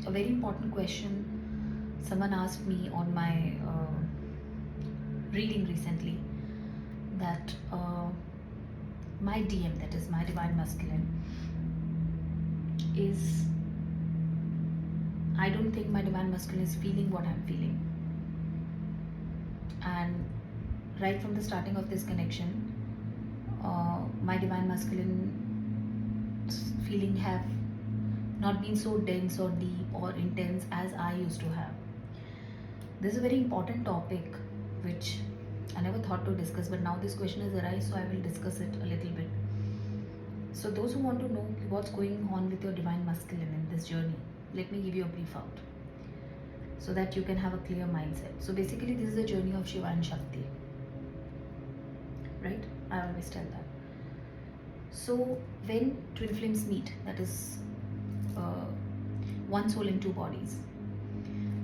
A very important question someone asked me on my reading recently, that my DM, that is my divine masculine, is, I don't think my divine masculine is feeling what I'm feeling. And right from the starting of this connection, my divine masculine feeling have not been so dense or deep or intense as I used to have. This is a very important topic which I never thought to discuss, but now this question has arisen, so I will discuss it a little bit. So, those who want to know what's going on with your divine masculine in this journey, let me give you a brief out so that you can have a clear mindset. So, basically, this is a journey of Shiva and Shakti, right? I always tell that. So, when twin flames meet, that is uh, one soul in two bodies.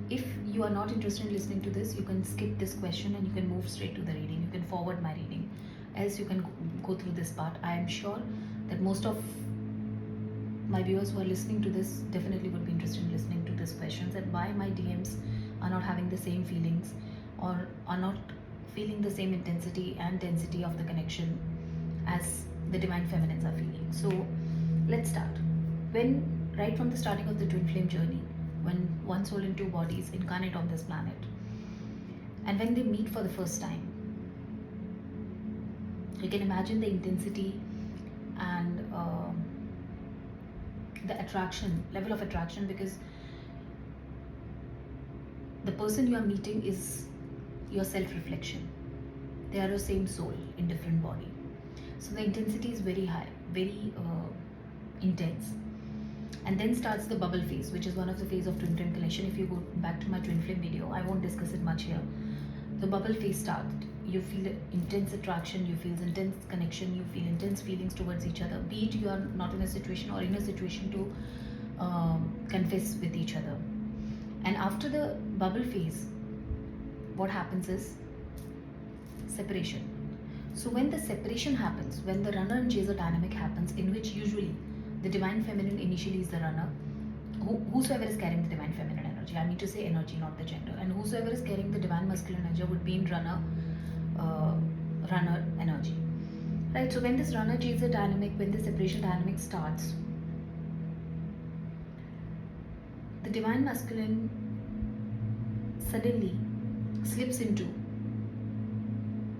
If you are not interested in listening to this, you can skip this question and you can move straight to the reading. You can forward my reading, else you can go through this part. I am sure that most of my viewers who are listening to this definitely would be interested in listening to these questions, and why my DMs are not having the same feelings or are not feeling the same intensity and density of the connection as the divine feminines are feeling. So let's start. When right from the starting of the twin flame journey, when one soul in two bodies incarnate on this planet, and when they meet for the first time, you can imagine the intensity and the attraction, level of attraction, because the person you are meeting is your self reflection. They are the same soul in different body. So the intensity is very high, very intense. And then starts the bubble phase, which is one of the phase of twin flame connection. If you go back to my twin flame video, I won't discuss it much here. The bubble phase starts. You feel intense attraction, you feel intense connection, you feel intense feelings towards each other, be it you are not in a situation or in a situation to confess with each other. And after the bubble phase, what happens is separation. So when the separation happens, when the runner and chaser dynamic happens, in which usually the divine feminine initially is the runner, whosoever is carrying the divine feminine energy, I mean to say energy, not the gender, and whosoever is carrying the divine masculine energy would be in runner energy, right? So when this runner chaser dynamic, when the separation dynamic starts, the divine masculine suddenly slips into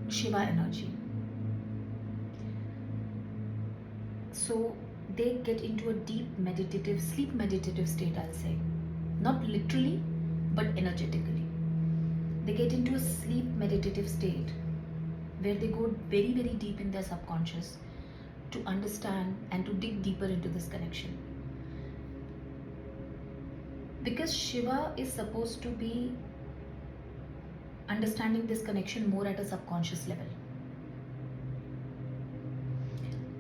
Shiva energy. So they get into a deep meditative, sleep meditative state, I'll say. Not literally, but energetically. They get into a sleep meditative state where they go very, very deep in their subconscious to understand and to dig deeper into this connection. Because Shiva is supposed to be understanding this connection more at a subconscious level.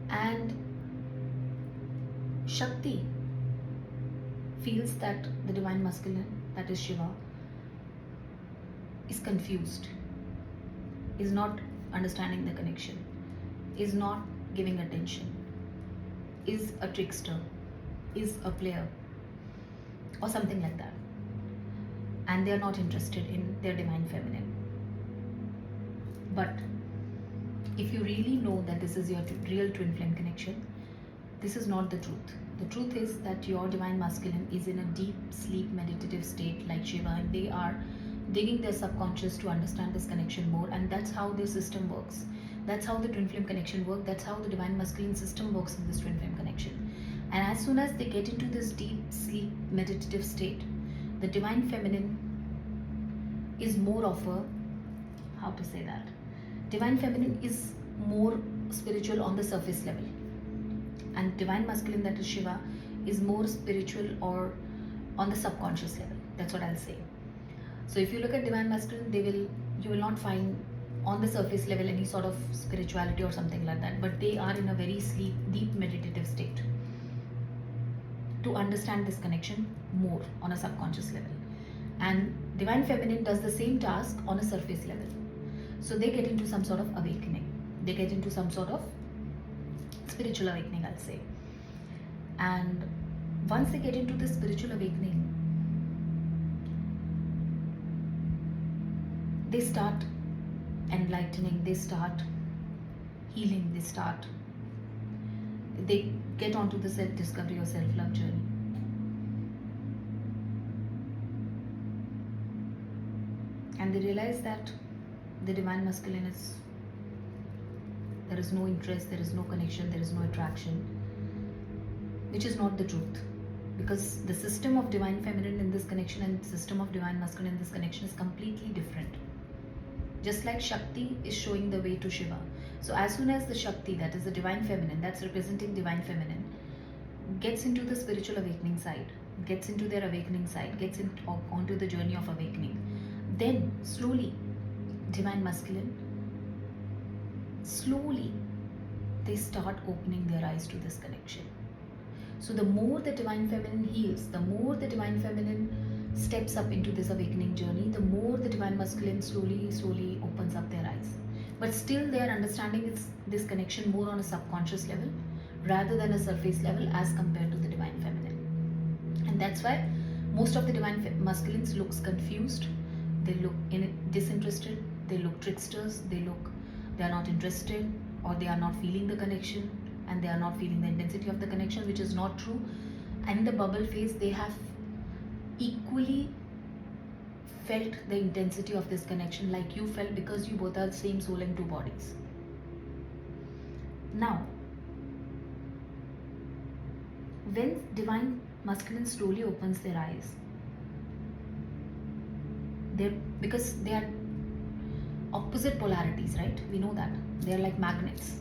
And Shakti feels that the divine masculine, that is Shiva, is confused, is not understanding the connection, is not giving attention, is a trickster, is a player, or something like that. And they are not interested in their divine feminine. But if you really know that this is your real twin flame connection, this is not the truth. The truth is that your divine masculine is in a deep sleep meditative state like Shiva, and they are digging their subconscious to understand this connection more, and that's how their system works. That's how the twin flame connection works. That's how the divine masculine system works in this twin flame connection. And as soon as they get into this deep sleep meditative state, the divine feminine is more of a, how to say that, divine feminine is more spiritual on the surface level, and divine masculine, that is Shiva, is more spiritual or on the subconscious level. That's what I'll say. So if you look at divine masculine, you will not find on the surface level any sort of spirituality or something like that, but they are in a very deep meditative state to understand this connection more on a subconscious level. And divine feminine does the same task on a surface level. So they get into some sort of awakening, they get into some sort of spiritual awakening, I'll say. And once they get into this spiritual awakening, they start enlightening, they start healing, they get onto the self-discovery or self-love journey. And they realize that the divine masculine is, there is no interest, there is no connection, there is no attraction, which is not the truth. Because the system of divine feminine in this connection and the system of divine masculine in this connection is completely different. Just like Shakti is showing the way to Shiva. So as soon as the Shakti, that is the divine feminine, that's representing divine feminine, gets into the spiritual awakening side, gets into their awakening side, gets onto the journey of awakening, then slowly divine masculine, slowly they start opening their eyes to this connection. So the more the divine feminine heals, the more the divine feminine steps up into this awakening journey, the more the divine masculine slowly opens up their eyes. But still they are understanding this connection more on a subconscious level rather than a surface level as compared to the divine feminine. And that's why most of the divine masculines looks confused, they look disinterested, they look tricksters, they are not interested, or they are not feeling the connection, and they are not feeling the intensity of the connection, which is not true. And in the bubble phase, they have equally felt the intensity of this connection like you felt, because you both are the same soul and two bodies. Now, when divine masculine slowly opens their eyes, because they are opposite polarities, right? We know that they are like magnets,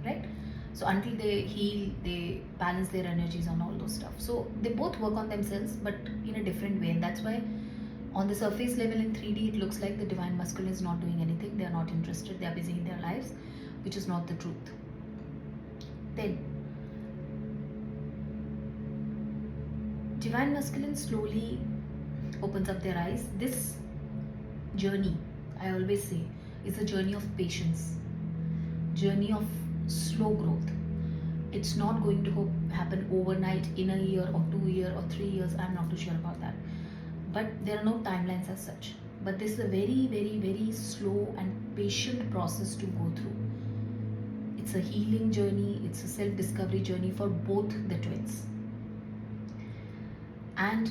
right? So until they heal, they balance their energies on all those stuff. So they both work on themselves, but in a different way. And that's why on the surface level in 3D, it looks like the divine masculine is not doing anything. They are not interested. They are busy in their lives, which is not the truth. Then divine masculine slowly opens up their eyes. This journey, I always say, is a journey of patience, journey of slow growth. It's not going to happen overnight, in a year or 2 years or 3 years. I'm not too sure about that, but there are no timelines as such. But this is a very slow and patient process to go through. It's a healing journey, it's a self-discovery journey for both the twins. And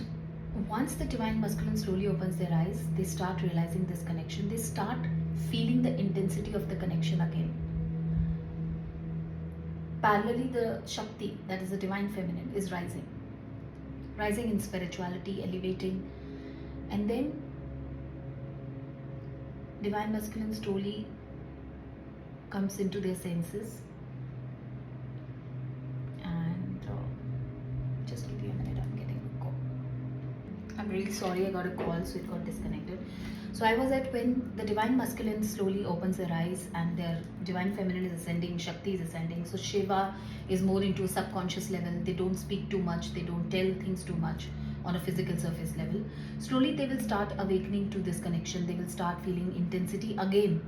once the divine masculine slowly opens their eyes, they start realizing this connection, they start feeling the intensity of the connection again. Parallelly, the Shakti, that is the divine feminine, is rising in spirituality, elevating. And then divine masculine slowly comes into their senses. And just give me a minute, I'm getting a call. I'm really sorry, I got a call, so it got disconnected. So I was at when the divine masculine slowly opens their eyes and their divine feminine is ascending, Shakti is ascending. So Shiva is more into a subconscious level. They don't speak too much, they don't tell things too much on a physical surface level. Slowly they will start awakening to this connection. They will start feeling intensity again,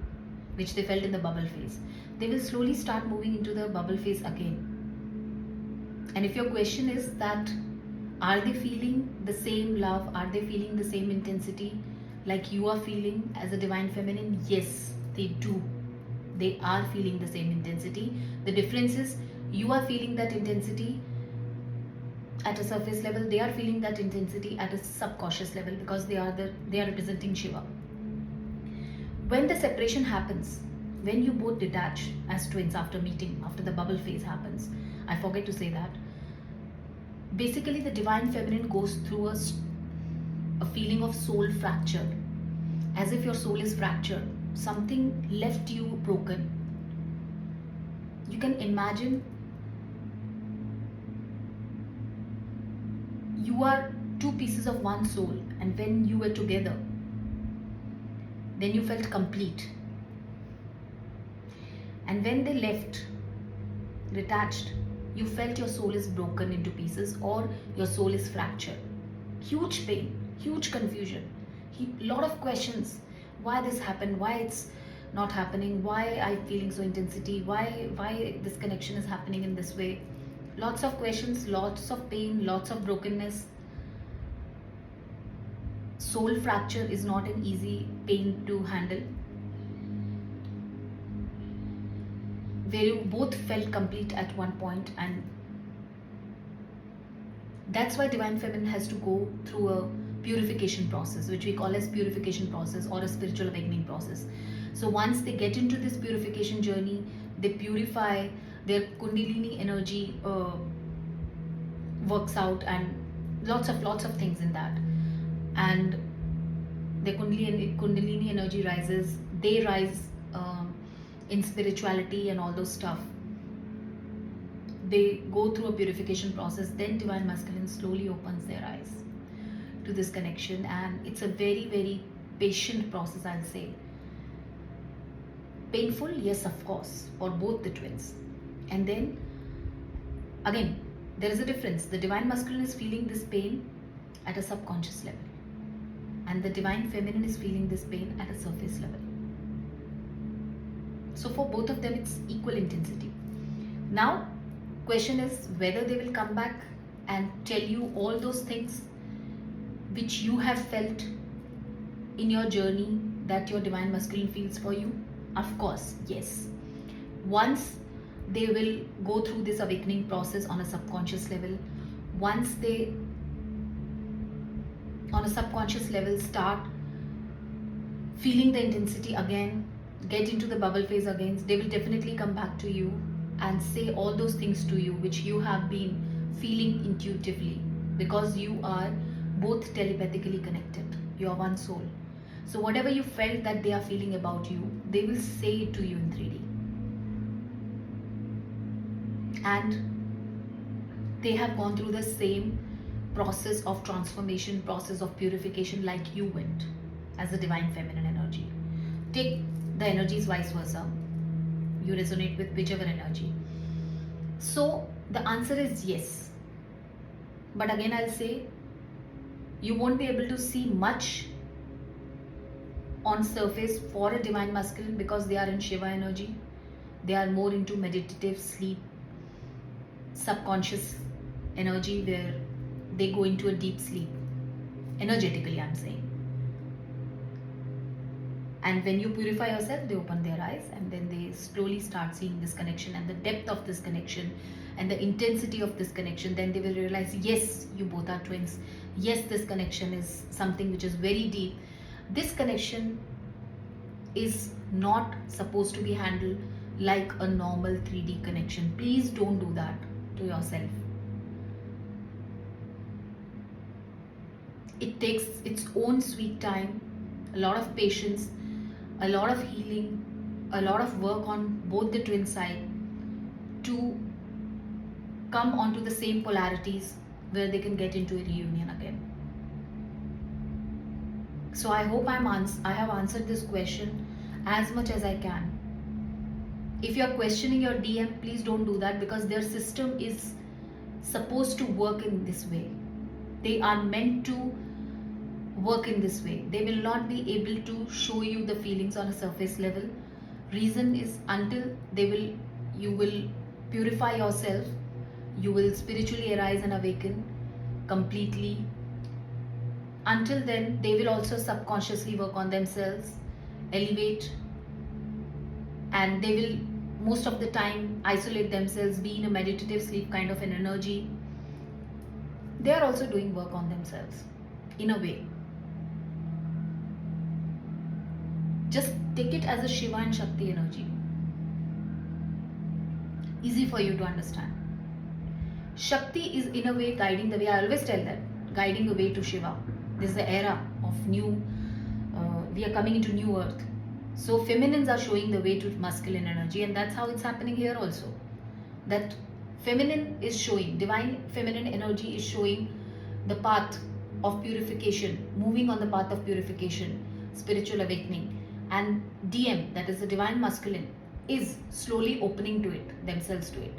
which they felt in the bubble phase. They will slowly start moving into the bubble phase again. And if your question is that, are they feeling the same love? Are they feeling the same intensity like you are feeling as a divine feminine? Yes, they do. They are feeling the same intensity. The difference is you are feeling that intensity at a surface level. They are feeling that intensity at a subconscious level, because they are representing Shiva. When the separation happens, when you both detach as twins after meeting, after the bubble phase happens, I forget to say that, basically the divine feminine goes through a feeling of soul fracture, as if your soul is fractured, something left you broken. You can imagine you are two pieces of one soul, and when you were together, then you felt complete. And when they left, detached, you felt your soul is broken into pieces, or your soul is fractured. Huge pain, huge confusion, lot of questions. Why this happened? Why it's not happening? Why I'm feeling so intensity? Why this connection is happening in this way? Lots of questions, lots of pain, lots of brokenness. Soul fracture is not an easy pain to handle, where you both felt complete at one point, and that's why divine feminine has to go through a purification process, which we call as purification process or a spiritual awakening process. So once they get into this purification journey, they purify their kundalini energy, works out, and lots of things in that, and the kundalini energy rises, they rise in spirituality and all those stuff. They go through a purification process, then divine masculine slowly opens their eyes to this connection, and it's a very patient process, I'll say. Painful, yes, of course, for both the twins. And then again, there is a difference. The divine masculine is feeling this pain at a subconscious level, and the divine feminine is feeling this pain at a surface level. So for both of them, it's equal intensity. Now, question is whether they will come back and tell you all those things which you have felt in your journey that your divine masculine feels for you. Of course, yes. Once they will go through this awakening process on a subconscious level, once they on a subconscious level start feeling the intensity again, get into the bubble phase again, they will definitely come back to you and say all those things to you which you have been feeling intuitively, because you are both telepathically connected. You are one soul. So whatever you felt that they are feeling about you, they will say it to you in 3D. And they have gone through the same process of transformation, process of purification like you went as a divine feminine energy. Take the energies vice versa. You resonate with whichever energy. So the answer is yes. But again, I'll say you won't be able to see much on surface for a divine masculine because they are in Shiva energy. They are more into meditative sleep, subconscious energy, where they go into a deep sleep energetically, I'm saying. And when you purify yourself, they open their eyes, and then they slowly start seeing this connection and the depth of this connection and the intensity of this connection. Then they will realize, yes, you both are twins. Yes, this connection is something which is very deep. This connection is not supposed to be handled like a normal 3D connection. Please don't do that to yourself. It takes its own sweet time, a lot of patience, a lot of healing, a lot of work on both the twin side to come onto the same polarities where they can get into a reunion again. So I hope I have answered this question as much as I can. If you are questioning your DM, please don't do that, because their system is supposed to work in this way. They are meant to work in this way. They will not be able to show you the feelings on a surface level. Reason is, until you will purify yourself, you will spiritually arise and awaken completely. Until then, they will also subconsciously work on themselves, elevate, and they will most of the time isolate themselves, be in a meditative sleep kind of an energy. They are also doing work on themselves in a way. Just take it as a Shiva and Shakti energy. Easy for you to understand. Shakti is in a way guiding the way. I always tell that, guiding the way to Shiva. This is the era of new, we are coming into new earth. So feminines are showing the way to masculine energy, and that's how it's happening here also. That feminine is showing, divine feminine energy is showing the path of purification, moving on the path of purification, spiritual awakening. And DM, that is the divine masculine, is slowly opening to it, themselves to it.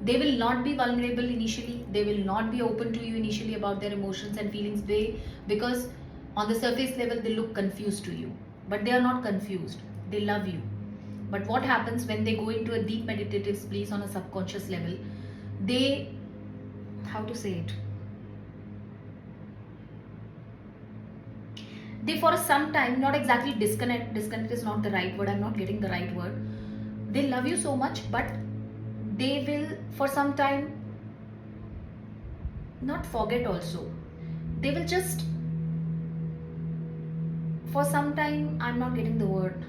They will not be vulnerable initially. They will not be open to you initially about their emotions and feelings, because on the surface level they look confused to you. But they are not confused. They love you. But what happens when they go into a deep meditative space on a subconscious level? They, how to say it? They for some time, not exactly disconnect is not the right word, I'm not getting the right word. They love you so much, but they will for some time not forget also. They will just for some time, I'm not getting the word.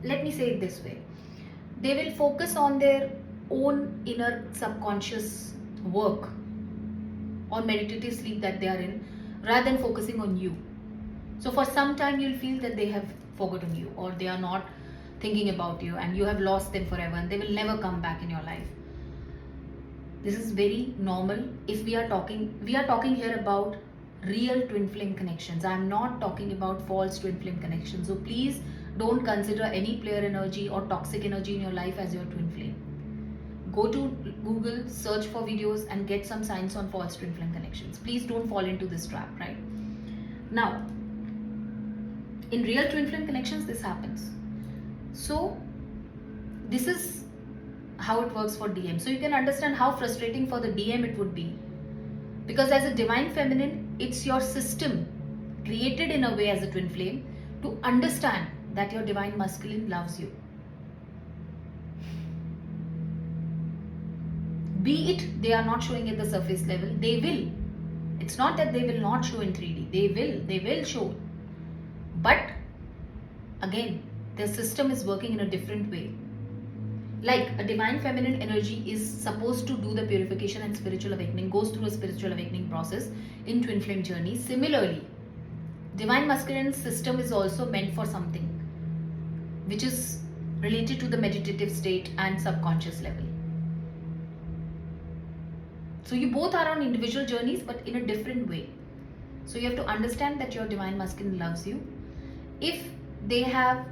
Let me say it this way. They will focus on their own inner subconscious work or meditative sleep that they are in rather than focusing on you. So for some time you'll feel that they have forgotten you or they are not thinking about you and you have lost them forever and they will never come back in your life. This is very normal. If we are talking here about real twin flame connections. I'm not talking about false twin flame connections. So please don't consider any player energy or toxic energy in your life as your twin flame. Go to Google, search for videos and get some signs on false twin flame connections. Please don't fall into this trap, right? Now, in real twin flame connections, this happens. So, this is how it works for DM. So you can understand how frustrating for the DM it would be. Because as a divine feminine, it's your system created in a way as a twin flame to understand that your divine masculine loves you. Be it they are not showing at the surface level, they will. It's not that they will not show in 3D. They will show. But again, the system is working in a different way. Like a divine feminine energy is supposed to do the purification and spiritual awakening, goes through a spiritual awakening process in twin flame journey. Similarly, divine masculine system is also meant for something which is related to the meditative state and subconscious level. So you both are on individual journeys but in a different way. So you have to understand that your divine masculine loves you. If they are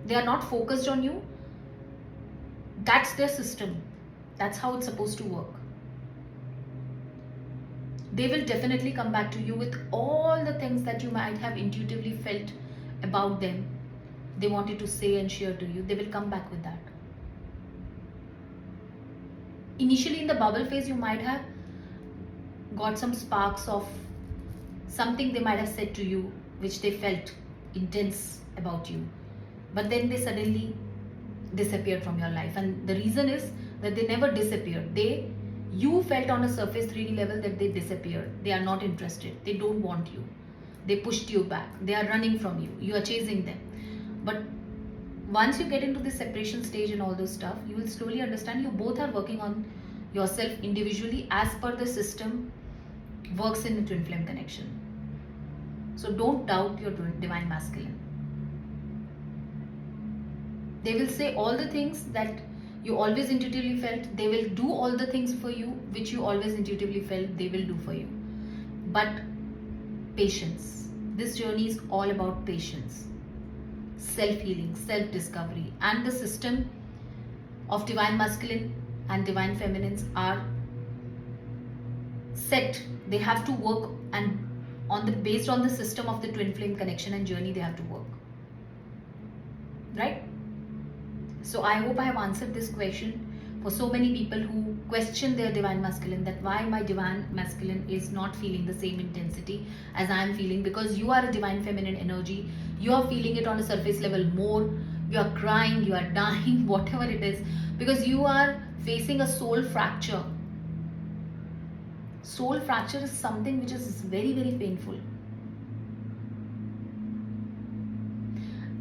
not focused on you, that's their system. That's how it's supposed to work. They will definitely come back to you with all the things that you might have intuitively felt about them. They wanted to say and share to you. They will come back with that. Initially in the bubble phase, you might have got some sparks of something they might have said to you which they felt intense about you. But then they suddenly disappeared from your life, and the reason is that they never disappeared. You felt on a surface 3D level that they disappeared. They are not interested. They don't want you. They pushed you back. They are running from you. You are chasing them. But once you get into the separation stage and all those stuff, you will slowly understand you both are working on yourself individually as per the system works in the twin flame connection. So don't doubt your divine masculine. They will say all the things that you always intuitively felt. They will do all the things for you which you always intuitively felt they will do for you. But patience. This journey is all about patience, self-healing, self-discovery, and the system of divine masculine and divine feminines are set. They have to work, and based on the system of the twin flame connection and journey, they have to work. Right? So I hope I have answered this question for so many people who question their divine masculine, that why my divine masculine is not feeling the same intensity as I am feeling, because you are a divine feminine energy. You are feeling it on a surface level more. You are crying, you are dying, whatever it is, because you are facing a soul fracture. Soul fracture is something which is very, very painful.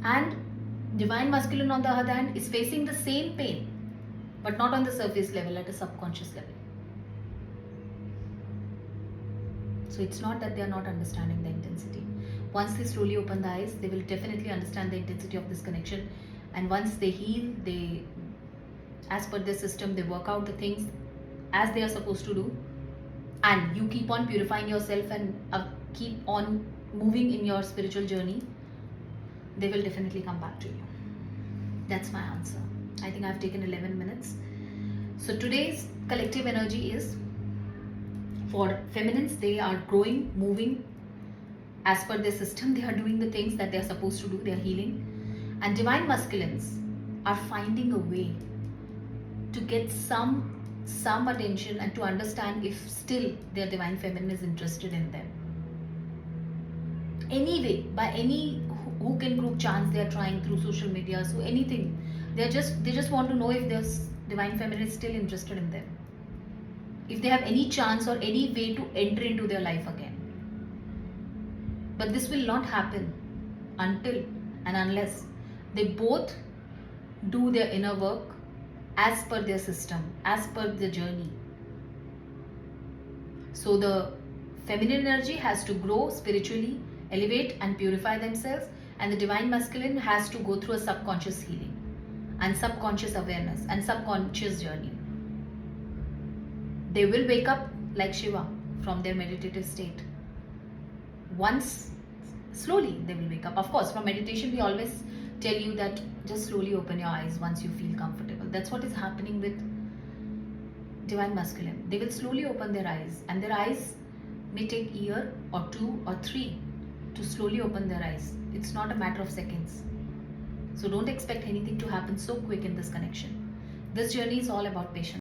And divine masculine, on the other hand, is facing the same pain, but not on the surface level, at a subconscious level. So it's not that they are not understanding the intensity. Once they slowly open the eyes, they will definitely understand the intensity of this connection. And once they heal, as per their system, they work out the things as they are supposed to do. And you keep on purifying yourself and keep on moving in your spiritual journey, they will definitely come back to you. That's my answer. I think I've taken 11 minutes. So today's collective energy is for feminines. They are growing, moving as per their system. They are doing the things that they are supposed to do. They are healing. And divine masculines are finding a way to get some some attention and to understand if still their divine feminine is interested in them. Anyway, by any hook and crook chance they are trying through social media, so anything, they just want to know if their divine feminine is still interested in them, if they have any chance or any way to enter into their life again. But this will not happen until and unless they both do their inner work as per their system, as per the journey. So the feminine energy has to grow spiritually, elevate and purify themselves, and the divine masculine has to go through a subconscious healing and subconscious awareness and subconscious journey. They will wake up like Shiva from their meditative state. Once, slowly they will wake up. Of course, from meditation we always tell you that just slowly open your eyes once you feel comfortable. That's what is happening with divine masculine. They will slowly open their eyes, and their eyes may take a year or 2 or 3 to slowly open their eyes. It's not a matter of seconds. So don't expect anything to happen so quick in this connection. This journey is all about patience.